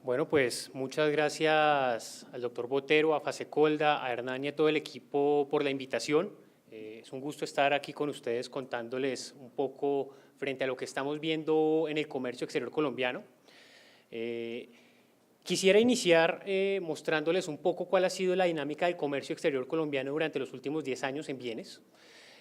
Bueno, pues muchas gracias al doctor Botero, a Fasecolda, a Hernán y a todo el equipo por la invitación. Es un gusto estar aquí con ustedes contándoles un poco frente a lo que estamos viendo en el comercio exterior colombiano. Quisiera iniciar mostrándoles un poco cuál ha sido la dinámica del comercio exterior colombiano durante los últimos 10 años en bienes.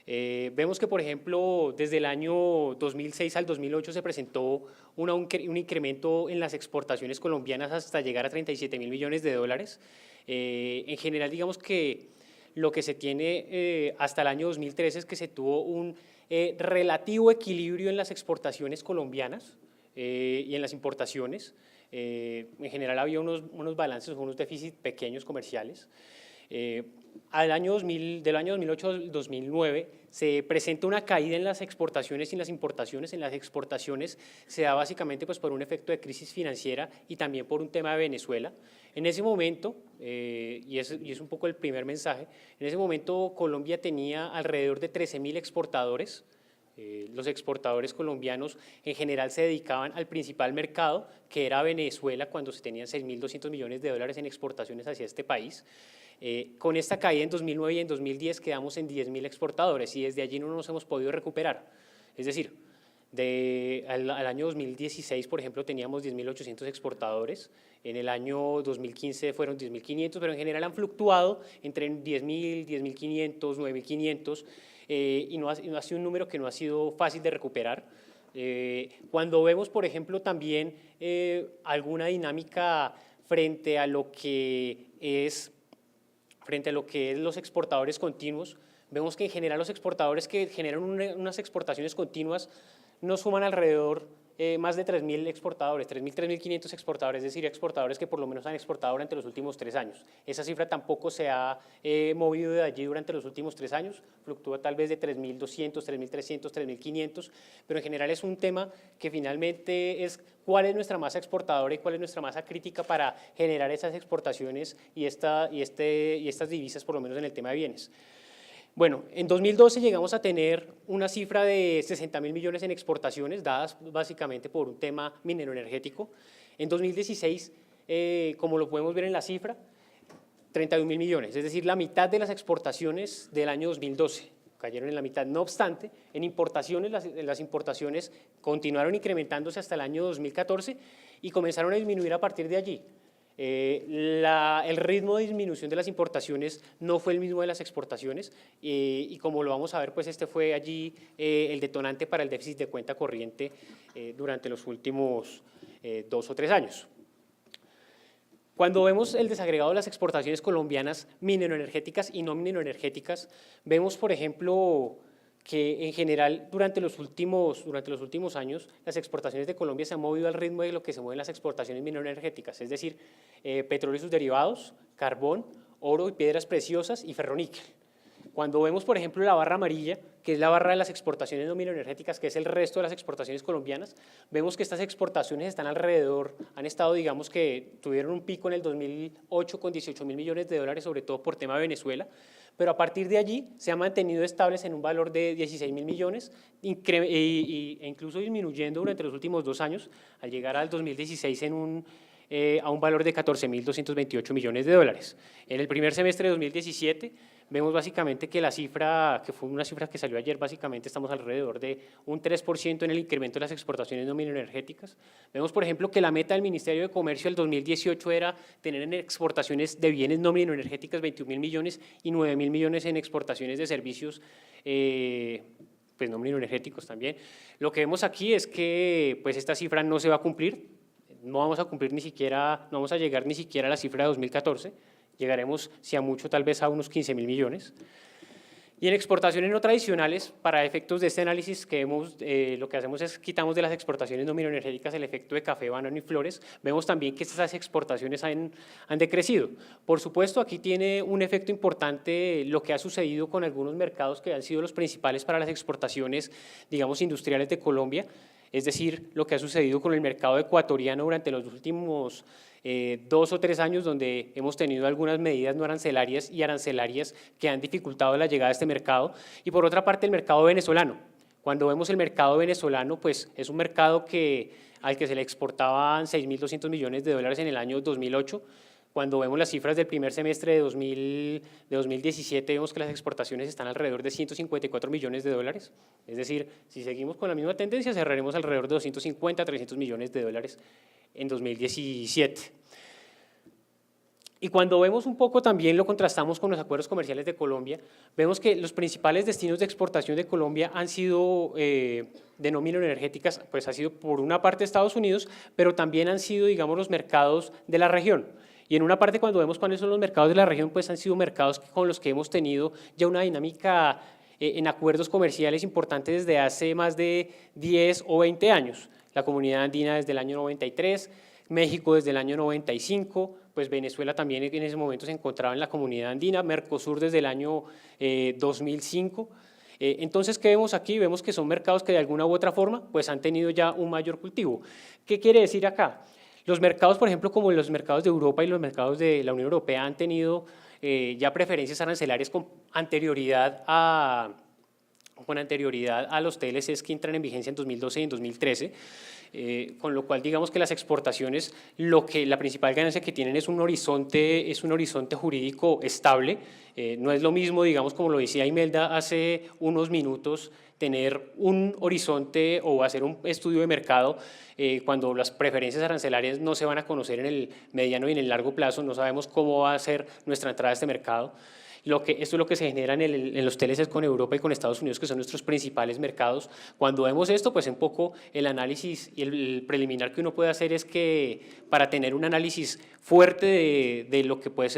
Vemos que, por ejemplo, desde el año 2006 al 2008 se presentó un incremento en las exportaciones colombianas hasta llegar a 37.000 millones de dólares. En general, digamos que lo que se tiene hasta el año 2013 es que se tuvo un relativo equilibrio en las exportaciones colombianas y en las importaciones. En general había unos balances, unos déficits pequeños comerciales. Del año 2008 al 2009 se presenta una caída en las exportaciones y en las importaciones. En las exportaciones se da básicamente pues, por un efecto de crisis financiera y también por un tema de Venezuela. En ese momento, y es un poco el primer mensaje, en ese momento Colombia tenía alrededor de 13.000 exportadores. Los exportadores colombianos en general se dedicaban al principal mercado, que era Venezuela, cuando se tenían 6.200 millones de dólares en exportaciones hacia este país. Con esta caída en 2009 y en 2010 quedamos en 10.000 exportadores y desde allí no nos hemos podido recuperar. Es decir, al año 2016, por ejemplo, teníamos 10.800 exportadores, en el año 2015 fueron 10.500, pero en general han fluctuado entre 10.000, 10.500, 9.500, y no ha sido un número que no ha sido fácil de recuperar. Cuando vemos, por ejemplo, también alguna dinámica frente a lo que es los exportadores continuos, vemos que en general los exportadores que generan unas exportaciones continuas no suman alrededor más de 3.000 exportadores, 3.500 exportadores, es decir, exportadores que por lo menos han exportado durante los últimos 3 años. Esa cifra tampoco se ha movido de allí durante los últimos 3 años, fluctúa tal vez de 3.200, 3.300, 3.500, pero en general es un tema que finalmente es cuál es nuestra masa exportadora y cuál es nuestra masa crítica para generar esas exportaciones y estas divisas, por lo menos en el tema de bienes. Bueno, en 2012 llegamos a tener una cifra de 60.000 millones en exportaciones, dadas básicamente por un tema minero-energético. En 2016, como lo podemos ver en la cifra, 31.000 millones, es decir, la mitad de las exportaciones del año 2012, cayeron en la mitad. No obstante, en importaciones, las importaciones continuaron incrementándose hasta el año 2014 y comenzaron a disminuir a partir de allí. El ritmo de disminución de las importaciones no fue el mismo de las exportaciones y como lo vamos a ver, pues este fue allí el detonante para el déficit de cuenta corriente durante los últimos 2 o 3 años. Cuando vemos el desagregado de las exportaciones colombianas mineroenergéticas y no mineroenergéticas, vemos, por ejemplo, que en general durante los últimos años las exportaciones de Colombia se han movido al ritmo de lo que se mueven las exportaciones mineroenergéticas, es decir, petróleo y sus derivados, carbón, oro y piedras preciosas y ferroníquel. Cuando vemos, por ejemplo, la barra amarilla, que es la barra de las exportaciones no mineroenergéticas, que es el resto de las exportaciones colombianas, vemos que estas exportaciones están alrededor, han estado, digamos que tuvieron un pico en el 2008 con 18.000 millones de dólares, sobre todo por tema de Venezuela, pero a partir de allí se han mantenido estables en un valor de 16.000 millones e incluso disminuyendo durante los últimos 2 años, al llegar al 2016 a un valor de 14.228 millones de dólares. En el primer semestre de 2017 vemos básicamente que la cifra, que fue una cifra que salió ayer, básicamente estamos alrededor de un 3% en el incremento de las exportaciones no mineroenergéticas. Vemos, por ejemplo, que la meta del Ministerio de Comercio del 2018 era tener en exportaciones de bienes no mineroenergéticas 21.000 millones y 9.000 millones en exportaciones de servicios pues no mineroenergéticos también. Lo que vemos aquí es que pues esta cifra no se va a cumplir, no vamos a cumplir ni siquiera, no vamos a llegar ni siquiera a la cifra de 2014, llegaremos, si a mucho, tal vez a unos 15.000 millones. Y en exportaciones no tradicionales, para efectos de este análisis que vemos, lo que hacemos es quitamos de las exportaciones no mineroenergéticas el efecto de café, banano y flores, vemos también que estas exportaciones han decrecido. Por supuesto, aquí tiene un efecto importante lo que ha sucedido con algunos mercados que han sido los principales para las exportaciones, digamos, industriales de Colombia, es decir, lo que ha sucedido con el mercado ecuatoriano durante los últimos 2 o 3 años, donde hemos tenido algunas medidas no arancelarias y arancelarias que han dificultado la llegada a este mercado, y por otra parte el mercado venezolano. Cuando vemos el mercado venezolano, pues es un mercado que al que se le exportaban 6.200 millones de dólares en el año 2008. Cuando vemos las cifras del primer semestre de 2017, vemos que las exportaciones están alrededor de 154 millones de dólares. Es decir, si seguimos con la misma tendencia, cerraremos alrededor de 250 300 millones de dólares en 2017. Y cuando vemos un poco también lo contrastamos con los acuerdos comerciales de Colombia, vemos que los principales destinos de exportación de Colombia han sido de no minoenergéticas, pues ha sido por una parte Estados Unidos, pero también han sido, digamos, los mercados de la región. Y en una parte, cuando vemos cuáles son los mercados de la región, pues han sido mercados con los que hemos tenido ya una dinámica en acuerdos comerciales importantes desde hace más de 10 o 20 años. La Comunidad Andina desde el año 93, México desde el año 95, pues Venezuela también en ese momento se encontraba en la Comunidad Andina, Mercosur desde el año 2005. Entonces, ¿qué vemos aquí? Vemos que son mercados que de alguna u otra forma pues han tenido ya un mayor cultivo. ¿Qué quiere decir acá? Los mercados, por ejemplo, como los mercados de Europa y los mercados de la Unión Europea han tenido ya preferencias arancelarias con anterioridad a los TLCs que entran en vigencia en 2012 y en 2013, con lo cual digamos que las exportaciones, la principal ganancia que tienen es un horizonte jurídico estable. No es lo mismo, digamos, como lo decía Imelda hace unos minutos, tener un horizonte o hacer un estudio de mercado cuando las preferencias arancelarias no se van a conocer en el mediano y en el largo plazo, no sabemos cómo va a ser nuestra entrada a este mercado. Esto es lo que se genera en los TLCs con Europa y con Estados Unidos, que son nuestros principales mercados. Cuando vemos esto, pues un poco el análisis y el preliminar que uno puede hacer es que para tener un análisis fuerte de lo que puede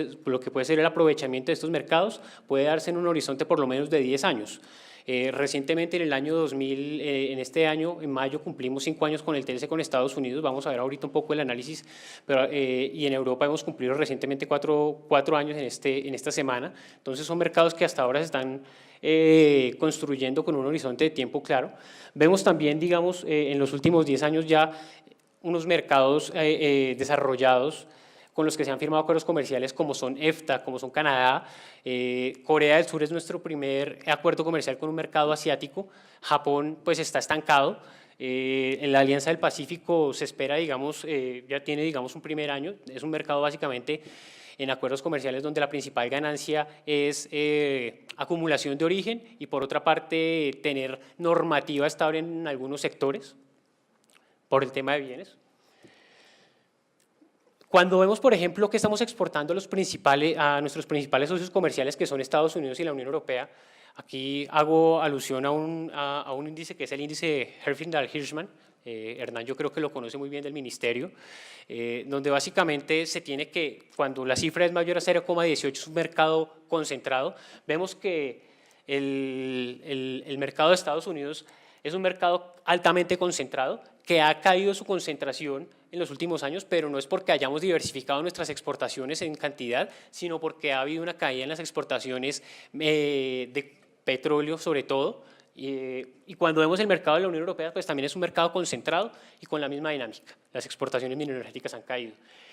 ser el aprovechamiento de estos mercados, puede darse en un horizonte por lo menos de 10 años. Recientemente en el año 2000, en este año, en mayo, cumplimos 5 años con el TLC con Estados Unidos, vamos a ver ahorita un poco el análisis, y en Europa hemos cumplido recientemente 4 años en esta semana. Entonces son mercados que hasta ahora se están construyendo con un horizonte de tiempo claro. Vemos también, digamos, en los últimos 10 años ya unos mercados desarrollados con los que se han firmado acuerdos comerciales como son EFTA, como son Canadá. Corea del Sur es nuestro primer acuerdo comercial con un mercado asiático. Japón pues está estancado. En la Alianza del Pacífico se espera, digamos, ya tiene, digamos, un primer año. Es un mercado básicamente en acuerdos comerciales donde la principal ganancia es acumulación de origen y por otra parte tener normativa estable en algunos sectores por el tema de bienes. Cuando vemos, por ejemplo, que estamos exportando a nuestros principales socios comerciales, que son Estados Unidos y la Unión Europea, aquí hago alusión a un índice que es el índice Herfindahl-Hirschman. Hernán yo creo que lo conoce muy bien del ministerio, donde básicamente se tiene que, cuando la cifra es mayor a 0,18 es un mercado concentrado. Vemos que el mercado de Estados Unidos es un mercado altamente concentrado, que ha caído su concentración en los últimos años, pero no es porque hayamos diversificado nuestras exportaciones en cantidad, sino porque ha habido una caída en las exportaciones de petróleo sobre todo, y cuando vemos el mercado de la Unión Europea, pues también es un mercado concentrado y con la misma dinámica. Las exportaciones mineroenergéticas han caído.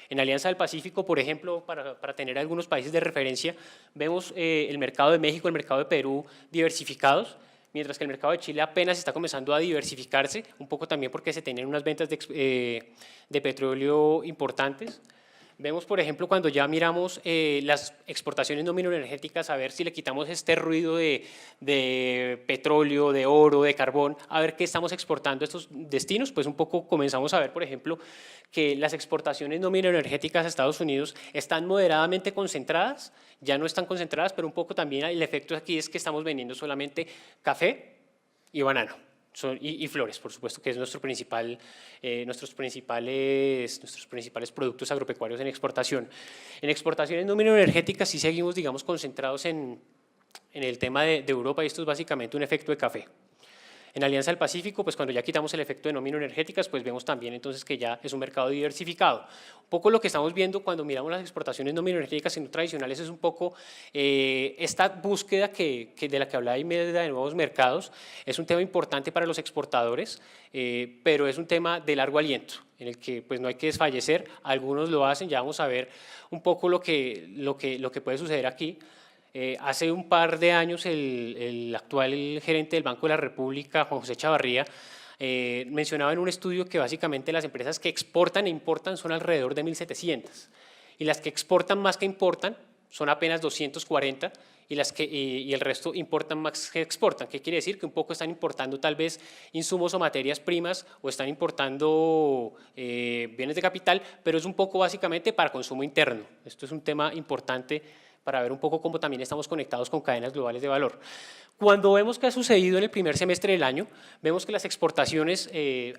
En Alianza del Pacífico, por ejemplo, para tener algunos países de referencia, vemos el mercado de México, el mercado de Perú diversificados, mientras que el mercado de Chile apenas está comenzando a diversificarse, un poco también porque se tienen unas ventas de petróleo importantes. Vemos, por ejemplo, cuando ya miramos las exportaciones no mineroenergéticas, a ver si le quitamos este ruido de petróleo, de oro, de carbón, a ver qué estamos exportando a estos destinos, pues un poco comenzamos a ver, por ejemplo, que las exportaciones no mineroenergéticas a Estados Unidos están moderadamente concentradas, ya no están concentradas, pero un poco también el efecto aquí es que estamos vendiendo solamente café y banano. Y flores, por supuesto, que es nuestros principales productos agropecuarios en exportación. En exportaciones no mineroenergéticas sí seguimos, digamos, concentrados en el tema de Europa, y esto es básicamente un efecto de café. En Alianza del Pacífico, pues cuando ya quitamos el efecto de no mineroenergéticas, pues vemos también entonces que ya es un mercado diversificado. Un poco lo que estamos viendo cuando miramos las exportaciones no mineroenergéticas y no tradicionales es un poco esta búsqueda de la que hablaba Imelda de nuevos mercados. Es un tema importante para los exportadores, pero es un tema de largo aliento, en el que pues no hay que desfallecer. Algunos lo hacen, ya vamos a ver un poco lo que puede suceder aquí. Hace un par de años el actual gerente del Banco de la República, Juan José Chavarría, mencionaba en un estudio que básicamente las empresas que exportan e importan son alrededor de 1.700 y las que exportan más que importan son apenas 240 y el resto importan más que exportan. ¿Qué quiere decir? Que un poco están importando tal vez insumos o materias primas o están importando bienes de capital, pero es un poco básicamente para consumo interno. Esto es un tema importante para ver un poco cómo también estamos conectados con cadenas globales de valor. Cuando vemos qué ha sucedido en el primer semestre del año, vemos que las exportaciones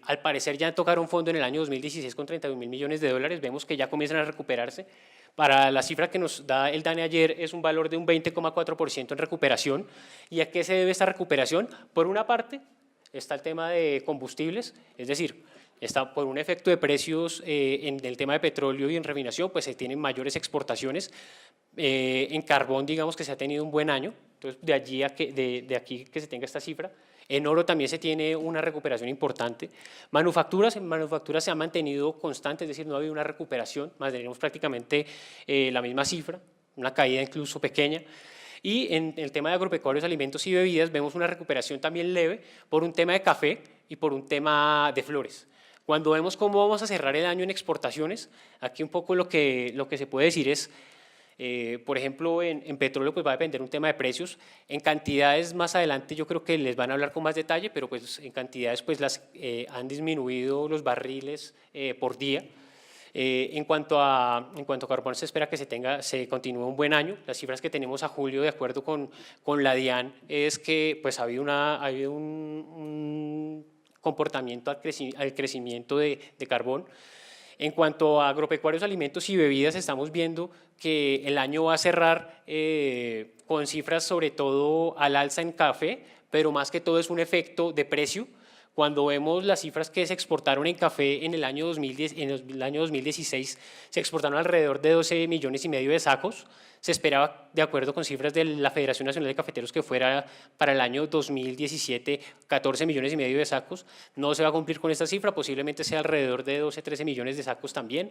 al parecer ya tocaron fondo en el año 2016 con 31.000 millones de dólares, vemos que ya comienzan a recuperarse. Para la cifra que nos da el DANE ayer es un valor de un 20,4% en recuperación. ¿Y a qué se debe esta recuperación? Por una parte está el tema de combustibles, es decir, está por un efecto de precios en el tema de petróleo y en refinación, pues se tienen mayores exportaciones. En carbón, digamos que se ha tenido un buen año, entonces de aquí que se tenga esta cifra. En oro también se tiene una recuperación importante. En manufacturas se ha mantenido constante, es decir, no ha habido una recuperación, mantenemos prácticamente la misma cifra, una caída incluso pequeña. Y en el tema de agropecuarios, alimentos y bebidas vemos una recuperación también leve por un tema de café y por un tema de flores. Cuando vemos cómo vamos a cerrar el año en exportaciones, aquí un poco lo que se puede decir es, por ejemplo, en petróleo pues va a depender un tema de precios. En cantidades más adelante yo creo que les van a hablar con más detalle, pero pues en cantidades pues han disminuido los barriles por día. En cuanto a carbón se espera que se continúe un buen año. Las cifras que tenemos a julio de acuerdo con la DIAN es que pues ha habido un comportamiento al crecimiento de carbón. En cuanto a agropecuarios, alimentos y bebidas, estamos viendo que el año va a cerrar con cifras sobre todo al alza en café, pero más que todo es un efecto de precio. Cuando vemos las cifras que se exportaron en café en el año 2016, se exportaron alrededor de 12,5 millones de sacos. Se esperaba, de acuerdo con cifras de la Federación Nacional de Cafeteros, que fuera para el año 2017 14,5 millones de sacos. No se va a cumplir con esta cifra, posiblemente sea alrededor de 12,13 millones de sacos también.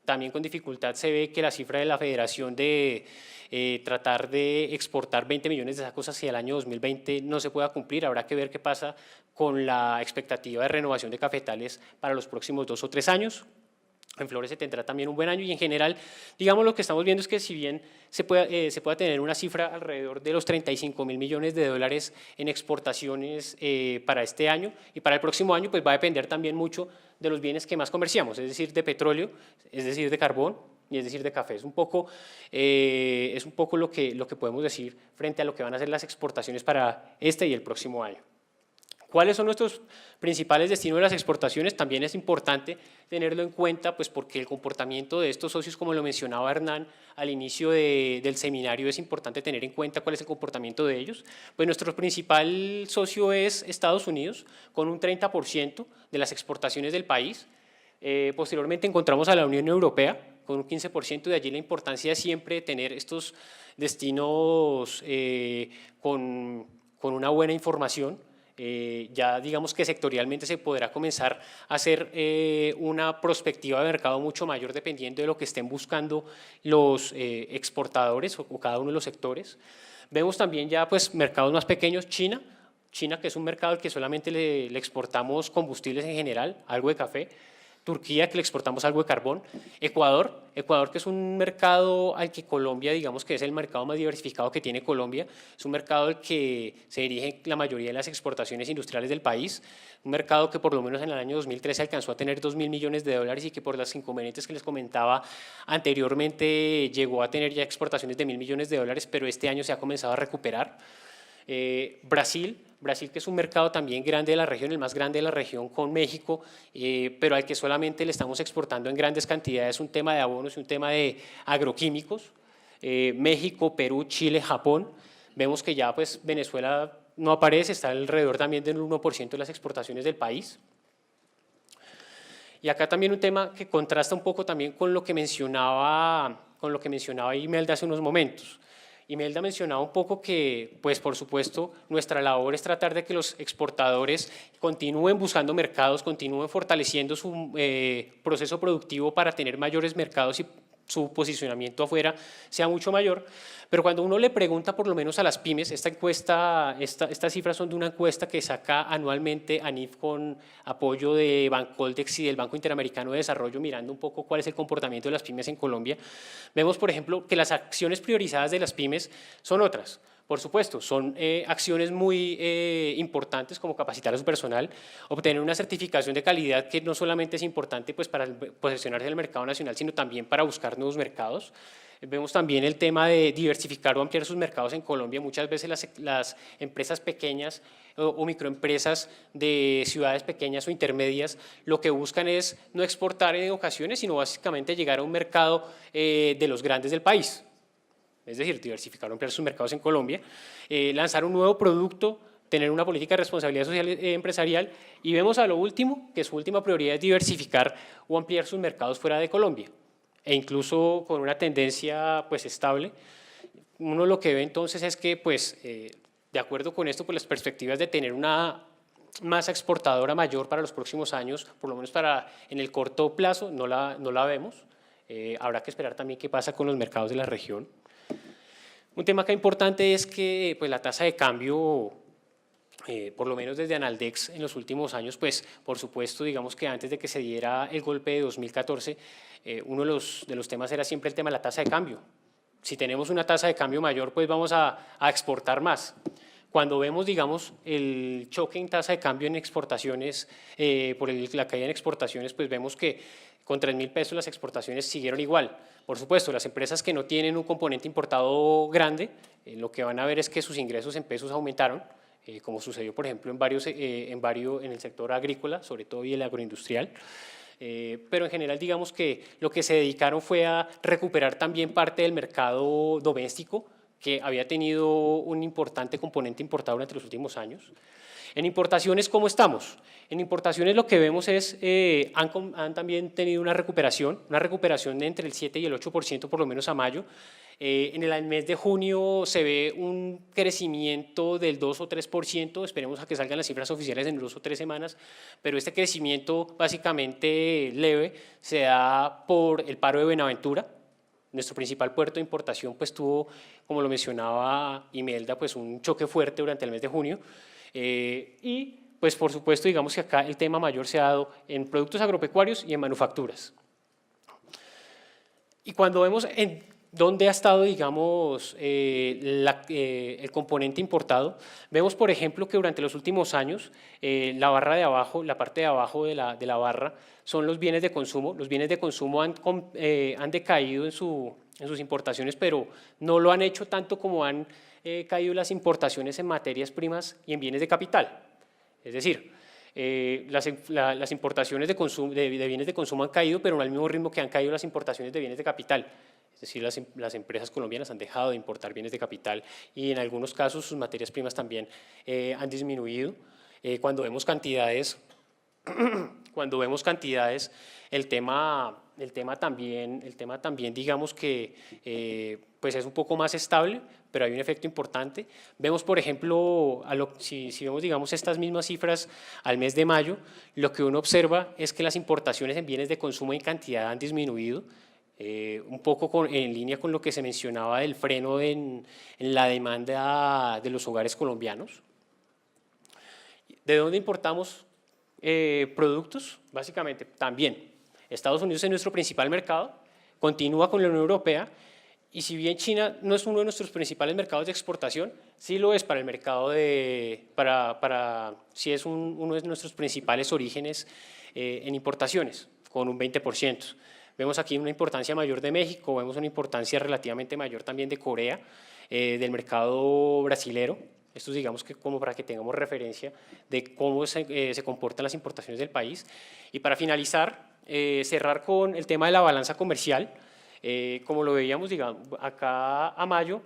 También con dificultad se ve que la cifra de la Federación de tratar de exportar 20 millones de sacos hacia el año 2020 no se pueda cumplir. Habrá que ver qué pasa con la expectativa de renovación de cafetales para los próximos 2 o 3 años. En flores se tendrá también un buen año y en general, digamos, lo que estamos viendo es que si bien se pueda tener una cifra alrededor de los 35.000 millones de dólares en exportaciones para este año y para el próximo año, pues va a depender también mucho de los bienes que más comerciamos, es decir, de petróleo, es decir, de carbón y es decir, de café. Es un poco lo que podemos decir frente a lo que van a ser las exportaciones para este y el próximo año. ¿Cuáles son nuestros principales destinos de las exportaciones? También es importante tenerlo en cuenta, pues porque el comportamiento de estos socios, como lo mencionaba Hernán al inicio del seminario, es importante tener en cuenta cuál es el comportamiento de ellos. Pues nuestro principal socio es Estados Unidos, con un 30% de las exportaciones del país. Posteriormente encontramos a la Unión Europea, con un 15%, de allí la importancia siempre de tener estos destinos con una buena información. Ya digamos que sectorialmente se podrá comenzar a hacer una perspectiva de mercado mucho mayor dependiendo de lo que estén buscando los exportadores o cada uno de los sectores. Vemos también ya pues mercados más pequeños, China, que es un mercado al que solamente le exportamos combustibles en general, algo de café. Turquía, que le exportamos algo de carbón. Ecuador, que es un mercado al que Colombia, digamos que es el mercado más diversificado que tiene Colombia, es un mercado al que se dirigen la mayoría de las exportaciones industriales del país, un mercado que por lo menos en el año 2013 alcanzó a tener 2.000 millones de dólares y que por las inconvenientes que les comentaba anteriormente llegó a tener ya exportaciones de 1.000 millones de dólares, pero este año se ha comenzado a recuperar. Brasil, que es un mercado también grande de la región, el más grande de la región con México, pero al que solamente le estamos exportando en grandes cantidades un tema de abonos y un tema de agroquímicos. México, Perú, Chile, Japón. Vemos que ya pues Venezuela no aparece, está alrededor también del 1% de las exportaciones del país. Y acá también un tema que contrasta un poco también con lo que mencionaba Imelda hace unos momentos. Imelda mencionaba un poco que, pues por supuesto, nuestra labor es tratar de que los exportadores continúen buscando mercados, continúen fortaleciendo su proceso productivo para tener mayores mercados y su posicionamiento afuera sea mucho mayor, pero cuando uno le pregunta por lo menos a las pymes, estas cifras son de una encuesta que saca anualmente ANIF con apoyo de Bancoldex y del Banco Interamericano de Desarrollo, mirando un poco cuál es el comportamiento de las pymes en Colombia, vemos por ejemplo que las acciones priorizadas de las pymes son otras. Por supuesto, son acciones muy importantes como capacitar a su personal, obtener una certificación de calidad que no solamente es importante pues, para posicionarse en el mercado nacional, sino también para buscar nuevos mercados. Vemos también el tema de diversificar o ampliar sus mercados en Colombia. Muchas veces las empresas pequeñas o microempresas de ciudades pequeñas o intermedias lo que buscan es no exportar en ocasiones, sino básicamente llegar a un mercado de los grandes del país. Es decir, diversificar o ampliar sus mercados en Colombia, lanzar un nuevo producto, tener una política de responsabilidad social empresarial y vemos a lo último que su última prioridad es diversificar o ampliar sus mercados fuera de Colombia e incluso con una tendencia pues estable. Uno lo que ve entonces es que pues de acuerdo con esto pues las perspectivas de tener una masa exportadora mayor para los próximos años, por lo menos en el corto plazo no la vemos. Habrá que esperar también qué pasa con los mercados de la región. Un tema acá importante es que pues, la tasa de cambio, por lo menos desde Analdex en los últimos años, pues por supuesto, digamos que antes de que se diera el golpe de 2014, uno de los temas era siempre el tema de la tasa de cambio. Si tenemos una tasa de cambio mayor, pues vamos a exportar más. Cuando vemos, digamos, el choque en tasa de cambio en exportaciones, por la caída en exportaciones, pues vemos que con 3.000 pesos las exportaciones siguieron igual. Por supuesto, las empresas que no tienen un componente importado grande, lo que van a ver es que sus ingresos en pesos aumentaron, como sucedió, por ejemplo, en el sector agrícola, sobre todo y el agroindustrial. Pero en general, digamos que lo que se dedicaron fue a recuperar también parte del mercado doméstico, que había tenido un importante componente importado durante los últimos años. En importaciones, ¿cómo estamos? En importaciones lo que vemos es, han también tenido una recuperación de entre el 7 y el 8% por lo menos a mayo. En el mes de junio se ve un crecimiento del 2 o 3%, esperemos a que salgan las cifras oficiales en 2 o 3 semanas, pero este crecimiento básicamente leve se da por el paro de Buenaventura. Nuestro principal puerto de importación pues tuvo, como lo mencionaba Imelda, pues un choque fuerte durante el mes de junio y pues por supuesto digamos que acá el tema mayor se ha dado en productos agropecuarios y en manufacturas. Y cuando vemos en dónde ha estado, digamos, el componente importado, vemos, por ejemplo, que durante los últimos años la barra de abajo, la parte de abajo de la barra, son los bienes de consumo. Los bienes de consumo han decaído en sus importaciones, pero no lo han hecho tanto como han caído las importaciones en materias primas y en bienes de capital. Es decir, las importaciones de bienes de consumo han caído, pero no al mismo ritmo que han caído las importaciones de bienes de capital. Es decir, las empresas colombianas han dejado de importar bienes de capital y en algunos casos sus materias primas también han disminuido. Cuando vemos cantidades, el tema también digamos que pues es un poco más estable, pero hay un efecto importante. Vemos, por ejemplo, si vemos digamos, estas mismas cifras al mes de mayo, lo que uno observa es que las importaciones en bienes de consumo en cantidad han disminuido, un poco en línea con lo que se mencionaba del freno en la demanda de los hogares colombianos. ¿De dónde importamos productos? Básicamente, también, Estados Unidos es nuestro principal mercado, continúa con la Unión Europea, y si bien China no es uno de nuestros principales mercados de exportación, sí lo es para el mercado sí es uno de nuestros principales orígenes en importaciones, con un 20%. Vemos aquí una importancia mayor de México, vemos una importancia relativamente mayor también de Corea, del mercado brasilero. Esto digamos que como para que tengamos referencia de cómo se comportan las importaciones del país. Y para finalizar, cerrar con el tema de la balanza comercial. Como lo veíamos, digamos, acá a mayo,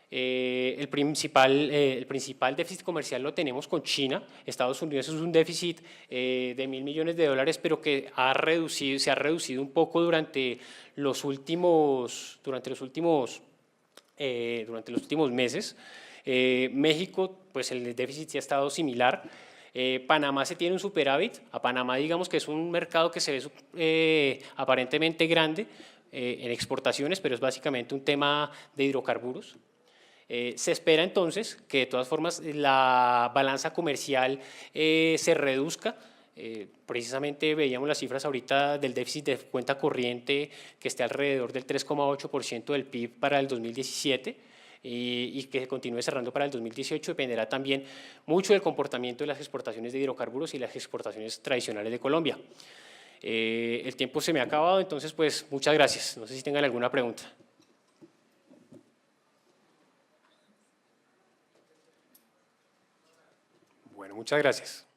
el principal déficit comercial lo tenemos con China. Estados Unidos es un déficit de $1.000 millones, pero que se ha reducido un poco durante los últimos meses. México, pues el déficit sí ha estado similar. Panamá se tiene un superávit. A Panamá digamos que es un mercado que se ve aparentemente grande, en exportaciones, pero es básicamente un tema de hidrocarburos. Se espera entonces que de todas formas la balanza comercial se reduzca. Precisamente veíamos las cifras ahorita del déficit de cuenta corriente que esté alrededor del 3,8% del PIB para el 2017 y que continúe cerrando para el 2018. Dependerá también mucho del comportamiento de las exportaciones de hidrocarburos y las exportaciones tradicionales de Colombia. El tiempo se me ha acabado, entonces pues muchas gracias. No sé si tengan alguna pregunta. Bueno, muchas gracias.